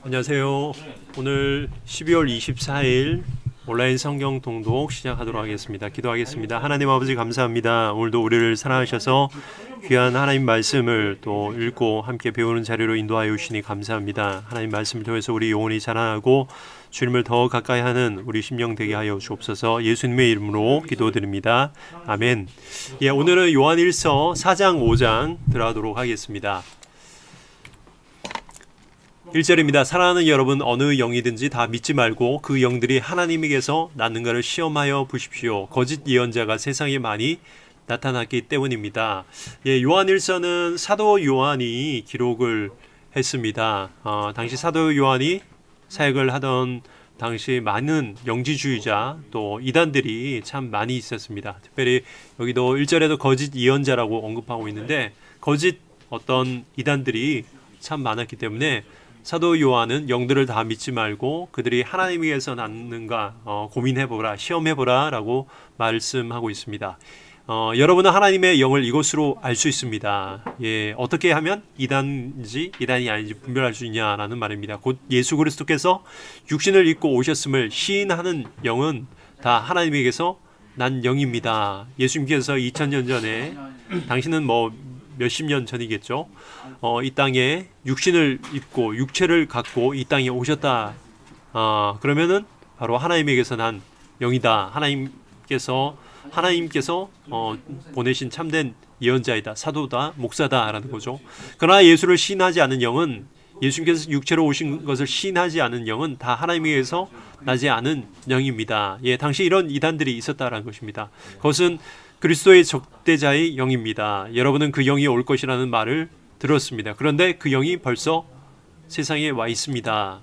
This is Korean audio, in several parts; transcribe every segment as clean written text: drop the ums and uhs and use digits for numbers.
안녕하세요. 오늘 12월 24일 온라인 성경 통독 시작하도록 하겠습니다. 기도하겠습니다. 하나님 아버지 감사합니다. 오늘도 우리를 사랑하셔서 귀한 하나님 말씀을 또 읽고 함께 배우는 자리로 인도하여 주시니 감사합니다. 하나님 말씀을 통해서 우리 영혼이 자라나고 주님을 더 가까이 하는 우리 심령 되게 하여 주옵소서. 예수님의 이름으로 기도드립니다. 아멘. 오늘은 요한일서 4장 5장 들어가도록 하겠습니다. 1절입니다. 사랑하는 여러분, 어느 영이든지 다 믿지 말고 그 영들이 하나님에게서 났는가를 시험하여 보십시오. 거짓 예언자가 세상에 많이 나타났기 때문입니다. 요한일서는 사도 요한이 기록을 했습니다. 당시 사도 요한이 사역을 하던 당시 많은 영지주의자 또 이단들이 참 많이 있었습니다. 특별히 여기도 1절에도 거짓 예언자라고 언급하고 있는데 거짓 어떤 이단들이 참 많았기 때문에 사도 요한은 영들을 다 믿지 말고 그들이 하나님에게서 났는가 고민해보라, 시험해보라 라고 말씀하고 있습니다. 여러분은 하나님의 영을 이것으로 알 수 있습니다. 어떻게 하면 이단인지 이단이 아닌지 분별할 수 있냐라는 말입니다. 곧 예수 그리스도께서 육신을 입고 오셨음을 시인하는 영은 다 하나님에게서 난 영입니다. 예수님께서 2000년 전에 당신은 몇십 년 전이겠죠. 이 땅에 육신을 입고 육체를 갖고 이 땅에 오셨다. 그러면은 바로 하나님에게서 난 영이다. 하나님께서 보내신 참된 예언자이다, 사도다, 목사다라는 거죠. 그러나 예수를 시인하지 않은 영은, 예수님께서 육체로 오신 것을 시인하지 않은 영은 다 하나님에게서 나지 않은 영입니다. 당시 이런 이단들이 있었다라는 것입니다. 그것은 그리스도의 적대자의 영입니다. 여러분은 그 영이 올 것이라는 말을 들었습니다. 그런데 그 영이 벌써 세상에 와 있습니다.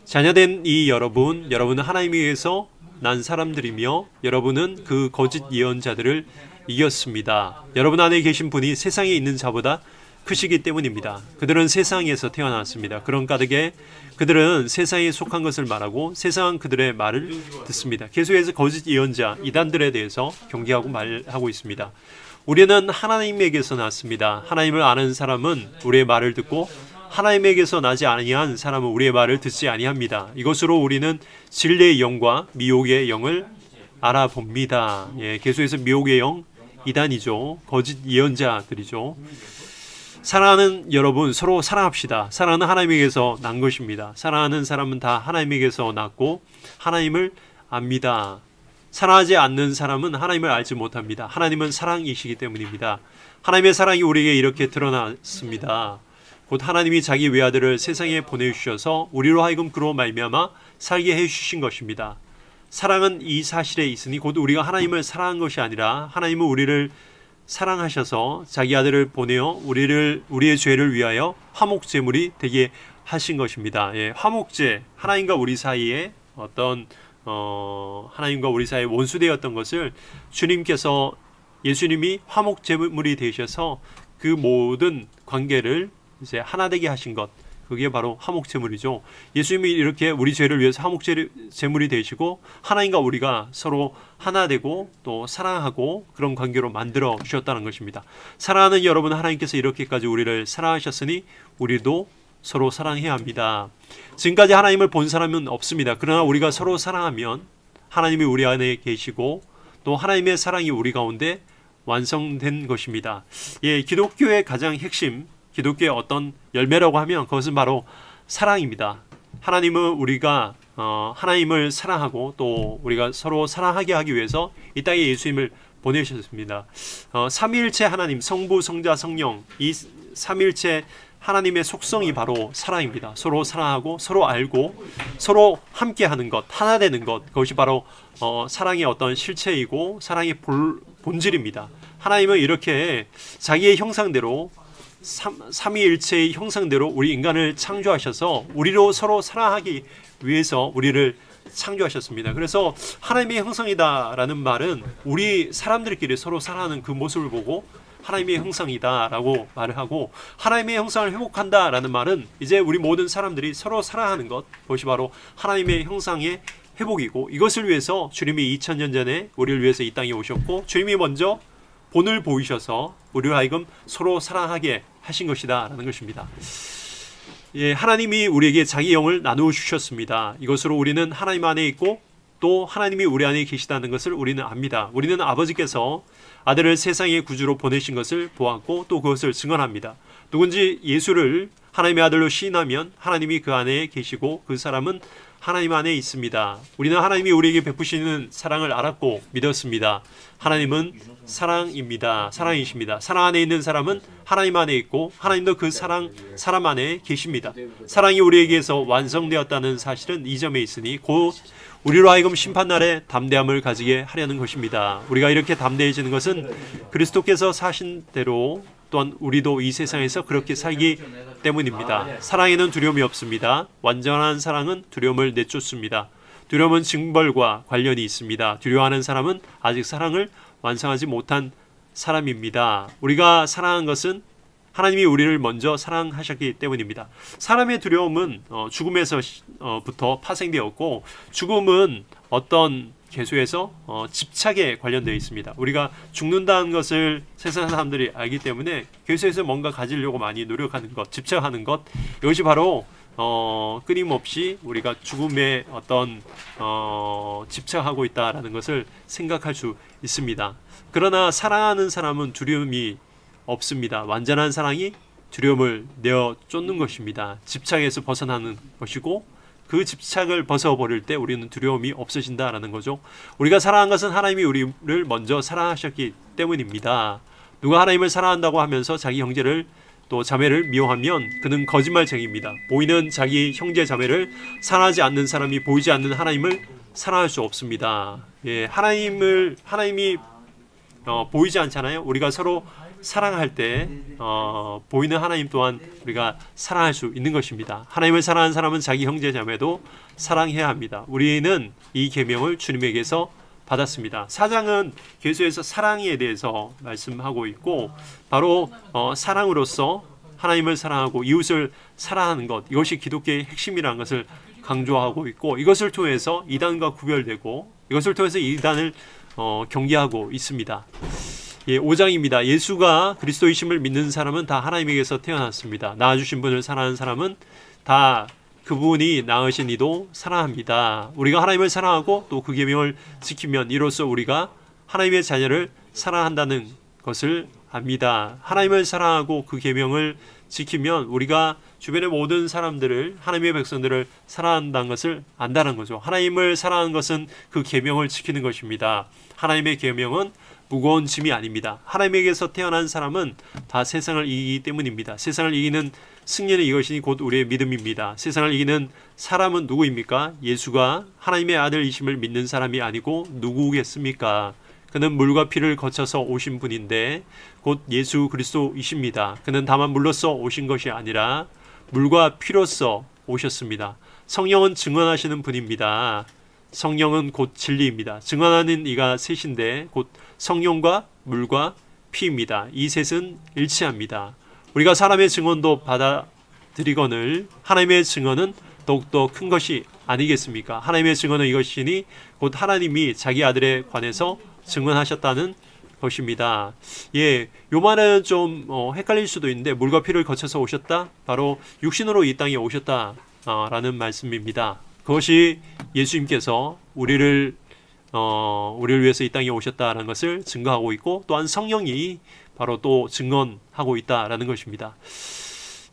자녀된 이 여러분은 하나님에게서 난 사람들이며 여러분은 그 거짓 예언자들을 이겼습니다. 여러분 안에 계신 분이 세상에 있는 자보다 크시기 때문입니다. 그들은 세상에서 태어났습니다. 그런 까닭에 그들은 세상에 속한 것을 말하고 세상은 그들의 말을 듣습니다. 계속해서 거짓 예언자, 이단들에 대해서 경계하고 말하고 있습니다. 우리는 하나님에게서 났습니다. 하나님을 아는 사람은 우리의 말을 듣고 하나님에게서 나지 아니한 사람은 우리의 말을 듣지 아니합니다. 이것으로 우리는 진리의 영과 미혹의 영을 알아봅니다. 계속해서 미혹의 영, 이단이죠. 거짓 예언자들이죠. 사랑하는 여러분, 서로 사랑합시다. 사랑은 하나님에게서 난 것입니다. 사랑하는 사람은 다 하나님에게서 났고 하나님을 압니다. 사랑하지 않는 사람은 하나님을 알지 못합니다. 하나님은 사랑이시기 때문입니다. 하나님의 사랑이 우리에게 이렇게 드러났습니다. 곧 하나님이 자기 외아들을 세상에 보내주셔서 우리로 하여금 그로 말미암아 살게 해주신 것입니다. 사랑은 이 사실에 있으니 곧 우리가 하나님을 사랑한 것이 아니라 하나님은 우리를 사랑하셔서 자기 아들을 보내어 우리의 죄를 위하여 화목제물이 되게 하신 것입니다. 화목제, 하나님과 우리 사이에 하나님과 우리 사이에 원수되었던 것을 예수님이 화목제물이 되셔서 그 모든 관계를 이제 하나 되게 하신 것, 그게 바로 화목제물이죠. 예수님이 이렇게 우리 죄를 위해서 화목제물이 되시고 하나님과 우리가 서로 하나 되고 또 사랑하고 그런 관계로 만들어 주셨다는 것입니다. 사랑하는 여러분, 하나님께서 이렇게까지 우리를 사랑하셨으니 우리도 서로 사랑해야 합니다. 지금까지 하나님을 본 사람은 없습니다. 그러나 우리가 서로 사랑하면 하나님이 우리 안에 계시고 또 하나님의 사랑이 우리 가운데 완성된 것입니다. 기독교의 가장 핵심, 기독교의 어떤 열매라고 하면 그것은 바로 사랑입니다. 하나님은 우리가 하나님을 사랑하고 또 우리가 서로 사랑하게 하기 위해서 이 땅에 예수님을 보내셨습니다. 삼위일체 하나님, 성부, 성자, 성령, 이 삼위일체 하나님의 속성이 바로 사랑입니다. 서로 사랑하고 서로 알고 서로 함께하는 것, 하나 되는 것, 그것이 바로 사랑의 어떤 실체이고 사랑의 본질입니다. 하나님은 이렇게 자기의 형상대로 삼위일체의 형상대로 우리 인간을 창조하셔서 우리로 서로 사랑하기 위해서 우리를 창조하셨습니다. 그래서 하나님의 형상이다라는 말은 우리 사람들끼리 서로 사랑하는 그 모습을 보고 하나님의 형상이다라고 말을 하고, 하나님의 형상을 회복한다라는 말은 이제 우리 모든 사람들이 서로 사랑하는 것, 그것이 바로 하나님의 형상의 회복이고, 이것을 위해서 주님이 2000년 전에 우리를 위해서 이 땅에 오셨고 주님이 먼저 본을 보이셔서 우리를 하여금 서로 사랑하게 하신 것이다 라는 것입니다. 예, 하나님이 우리에게 자기 영을 나누어 주셨습니다. 이것으로 우리는 하나님 안에 있고 또 하나님이 우리 안에 계시다는 것을 우리는 압니다. 우리는 아버지께서 아들을 세상의 구주로 보내신 것을 보았고 또 그것을 증언합니다. 누군지 예수를 하나님의 아들로 시인하면 하나님이 그 안에 계시고 그 사람은 하나님 안에 있습니다. 우리는 하나님이 우리에게 베푸시는 사랑을 알았고 믿었습니다. 하나님은 사랑입니다. 사랑이십니다. 사랑 안에 있는 사람은 하나님 안에 있고 하나님도 그 사람 안에 계십니다. 사랑이 우리에게서 완성되었다는 사실은 이 점에 있으니 곧 우리로 하여금 심판날에 담대함을 가지게 하려는 것입니다. 우리가 이렇게 담대해지는 것은 그리스도께서 사신 대로 또한 우리도 이 세상에서 그렇게 살기 때문입니다. 사랑에는 두려움이 없습니다. 완전한 사랑은 두려움을 내쫓습니다. 두려움은 징벌과 관련이 있습니다. 두려워하는 사람은 아직 사랑을 완성하지 못한 사람입니다. 우리가 사랑한 것은 하나님이 우리를 먼저 사랑하셨기 때문입니다. 사람의 두려움은 죽음에서부터 파생되었고 죽음은 어떤 계수에서 집착에 관련되어 있습니다. 우리가 죽는다는 것을 세상 사람들이 알기 때문에 계수에서 뭔가 가지려고 많이 노력하는 것, 집착하는 것, 이것이 바로 끊임없이 우리가 죽음에 어떤 집착하고 있다라는 것을 생각할 수 있습니다. 그러나 사랑하는 사람은 두려움이 없습니다. 완전한 사랑이 두려움을 내어 쫓는 것입니다. 집착에서 벗어나는 것이고 그 집착을 벗어버릴 때 우리는 두려움이 없어진다라는 거죠. 우리가 사랑한 것은 하나님이 우리를 먼저 사랑하셨기 때문입니다. 누가 하나님을 사랑한다고 하면서 자기 형제를 또 자매를 미워하면 그는 거짓말쟁이입니다. 보이는 자기 형제 자매를 사랑하지 않는 사람이 보이지 않는 하나님을 사랑할 수 없습니다. 예, 하나님이 보이지 않잖아요. 우리가 서로 사랑할 때 보이는 하나님 또한 우리가 사랑할 수 있는 것입니다. 하나님을 사랑하는 사람은 자기 형제 자매도 사랑해야 합니다. 우리는 이 계명을 주님에게서 받았습니다. 4장은 계수에서 사랑에 대해서 말씀하고 있고 바로 사랑으로서 하나님을 사랑하고 이웃을 사랑하는 것, 이것이 기독교의 핵심이라는 것을 강조하고 있고 이것을 통해서 이단과 구별되고 이것을 통해서 이단을 경계하고 있습니다. 예, 5장입니다. 예수가 그리스도이심을 믿는 사람은 다 하나님에게서 태어났습니다. 낳아주신 분을 사랑하는 사람은 다 그분이 낳으신 이도 사랑합니다. 우리가 하나님을 사랑하고 또 그 계명을 지키면 이로써 우리가 하나님의 자녀를 사랑한다는 것을 압니다. 하나님을 사랑하고 그 계명을 지키면 우리가 주변의 모든 사람들을 하나님의 백성들을 사랑한다는 것을 안다는 거죠. 하나님을 사랑하는 것은 그 계명을 지키는 것입니다. 하나님의 계명은 무거운 짐이 아닙니다. 하나님에게서 태어난 사람은 다 세상을 이기기 때문입니다. 세상을 이기는 승리는 이것이니 곧 우리의 믿음입니다. 세상을 이기는 사람은 누구입니까? 예수가 하나님의 아들이심을 믿는 사람이 아니고 누구겠습니까? 그는 물과 피를 거쳐서 오신 분인데 곧 예수 그리스도이십니다. 그는 다만 물로써 오신 것이 아니라 물과 피로써 오셨습니다. 성령은 증언하시는 분입니다. 성령은 곧 진리입니다. 증언하는 이가 셋인데 곧 성령과 물과 피입니다. 이 셋은 일치합니다. 우리가 사람의 증언도 받아들이거늘 하나님의 증언은 더욱더 큰 것이 아니겠습니까? 하나님의 증언은 이것이니 곧 하나님이 자기 아들에 관해서 증언하셨다는 것입니다. 예, 요 말은 좀 헷갈릴 수도 있는데 물과 피를 거쳐서 오셨다? 바로 육신으로 이 땅에 오셨다 라는 말씀입니다. 그것이 예수님께서 우리를 위해서 이 땅에 오셨다라는 것을 증거하고 있고 또한 성령이 바로 또 증언하고 있다라는 것입니다.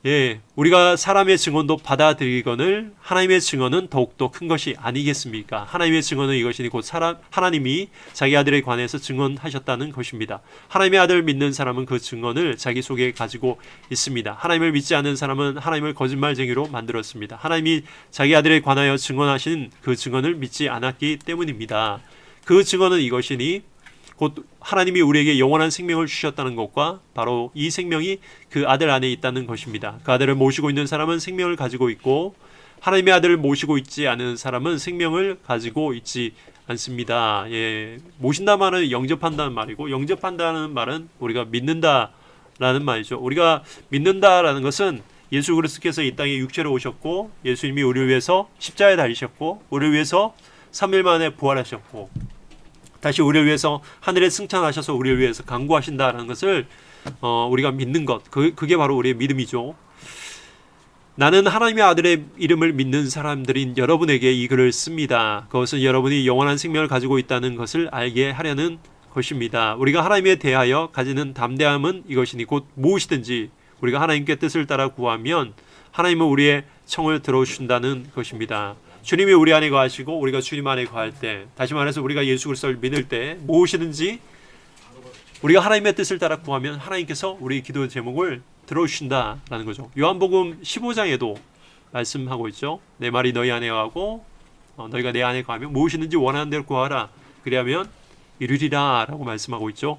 예, 우리가 사람의 증언도 받아들이거늘 하나님의 증언은 더욱더 큰 것이 아니겠습니까? 하나님의 증언은 이것이니 곧 하나님이 자기 아들에 관해서 증언하셨다는 것입니다. 하나님의 아들을 믿는 사람은 그 증언을 자기 속에 가지고 있습니다. 하나님을 믿지 않는 사람은 하나님을 거짓말쟁이로 만들었습니다. 하나님이 자기 아들에 관하여 증언하신 그 증언을 믿지 않았기 때문입니다. 그 증언은 이것이니 곧 하나님이 우리에게 영원한 생명을 주셨다는 것과 바로 이 생명이 그 아들 안에 있다는 것입니다. 그 아들을 모시고 있는 사람은 생명을 가지고 있고 하나님의 아들을 모시고 있지 않은 사람은 생명을 가지고 있지 않습니다. 예, 모신다 말은 영접한다는 말이고 영접한다는 말은 우리가 믿는다라는 말이죠. 우리가 믿는다라는 것은 예수 그리스도께서 이 땅에 육체로 오셨고 예수님이 우리를 위해서 십자가에 달리셨고 우리를 위해서 3일 만에 부활하셨고 다시 우리를 위해서 하늘에 승천하셔서 우리를 위해서 강구하신다라는 것을 우리가 믿는 것, 그게 바로 우리의 믿음이죠. 나는 하나님의 아들의 이름을 믿는 사람들인 여러분에게 이 글을 씁니다. 그것은 여러분이 영원한 생명을 가지고 있다는 것을 알게 하려는 것입니다. 우리가 하나님에 대하여 가지는 담대함은 이것이니 곧 무엇이든지 우리가 하나님께 뜻을 따라 구하면 하나님은 우리의 청을 들어주신다는 것입니다. 주님이 우리 안에 거하시고 우리가 주님 안에 거할 때, 다시 말해서 우리가 예수 그리스도를 믿을 때 무엇이든지 우리가 하나님의 뜻을 따라 구하면 하나님께서 우리 기도 제목을 들어주신다라는 거죠. 요한복음 15장에도 말씀하고 있죠. 내 말이 너희 안에 거하고 너희가 내 안에 거하면 무엇이든지 원하는 대로 구하라. 그리하면 이루리라 라고 말씀하고 있죠.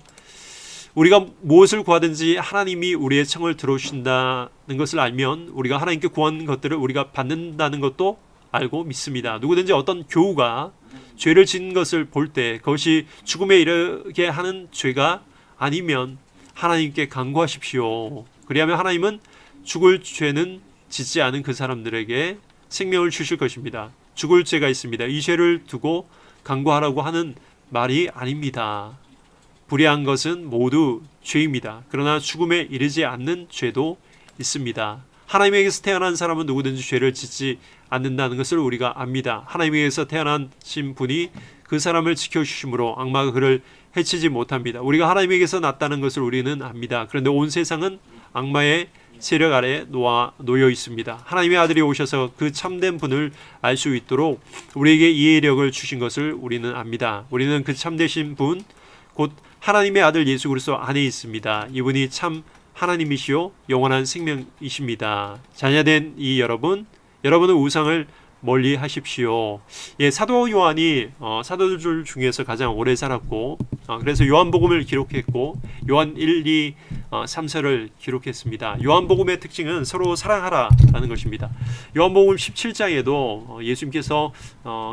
우리가 무엇을 구하든지 하나님이 우리의 청을 들어주신다는 것을 알면 우리가 하나님께 구한 것들을 우리가 받는다는 것도 알고 믿습니다. 누구든지 어떤 교우가 죄를 지은 것을 볼 때 그것이 죽음에 이르게 하는 죄가 아니면 하나님께 간구하십시오. 그리하면 하나님은 죽을 죄는 짓지 않은 그 사람들에게 생명을 주실 것입니다. 죽을 죄가 있습니다. 이 죄를 두고 간구하라고 하는 말이 아닙니다. 불의한 것은 모두 죄입니다. 그러나 죽음에 이르지 않는 죄도 있습니다. 하나님에게서 태어난 사람은 누구든지 죄를 짓지 않는다는 것을 우리가 압니다. 하나님에게서 태어나신 분이 그 사람을 지켜주심으로 악마가 그를 해치지 못합니다. 우리가 하나님에게서 났다는 것을 우리는 압니다. 그런데 온 세상은 악마의 세력 아래 놓여 있습니다. 하나님의 아들이 오셔서 그 참된 분을 알 수 있도록 우리에게 이해력을 주신 것을 우리는 압니다. 우리는 그 참되신 분, 곧 하나님의 아들 예수 그리스도 안에 있습니다. 이분이 참 하나님이시요 영원한 생명이십니다. 자녀된 이 여러분은 우상을 멀리 하십시오. 예, 사도 요한이 사도들 중에서 가장 오래 살았고 그래서 요한복음을 기록했고 요한 1, 2, 3서를 기록했습니다. 요한복음의 특징은 서로 사랑하라라는 것입니다. 요한복음 17장에도 예수님께서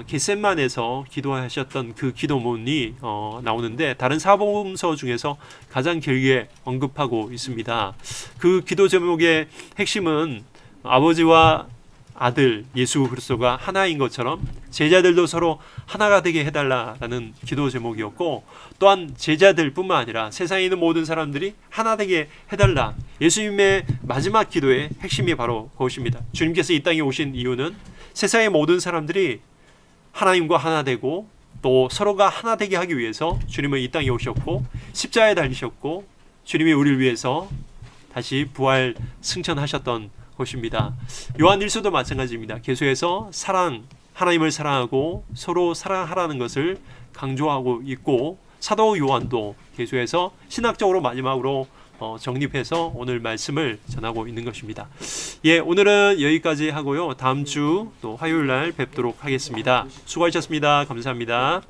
겟셋만에서 기도하셨던 그 기도문이 나오는데 다른 사복음서 중에서 가장 길게 언급하고 있습니다. 그 기도 제목의 핵심은 아버지와 아들 예수 그리스도가 하나인 것처럼 제자들도 서로 하나가 되게 해달라라는 기도 제목이었고, 또한 제자들뿐만 아니라 세상에 있는 모든 사람들이 하나 되게 해달라. 예수님의 마지막 기도의 핵심이 바로 그것입니다. 주님께서 이 땅에 오신 이유는 세상의 모든 사람들이 하나님과 하나 되고 또 서로가 하나 되게 하기 위해서 주님은 이 땅에 오셨고 십자가에 달리셨고 주님이 우리를 위해서 다시 부활 승천하셨던 것입니다. 요한 1서도 마찬가지입니다. 계속해서 하나님을 사랑하고 서로 사랑하라는 것을 강조하고 있고, 사도 요한도 계속해서 신학적으로 마지막으로 정립해서 오늘 말씀을 전하고 있는 것입니다. 예, 오늘은 여기까지 하고요. 다음 주 또 화요일 날 뵙도록 하겠습니다. 수고하셨습니다. 감사합니다.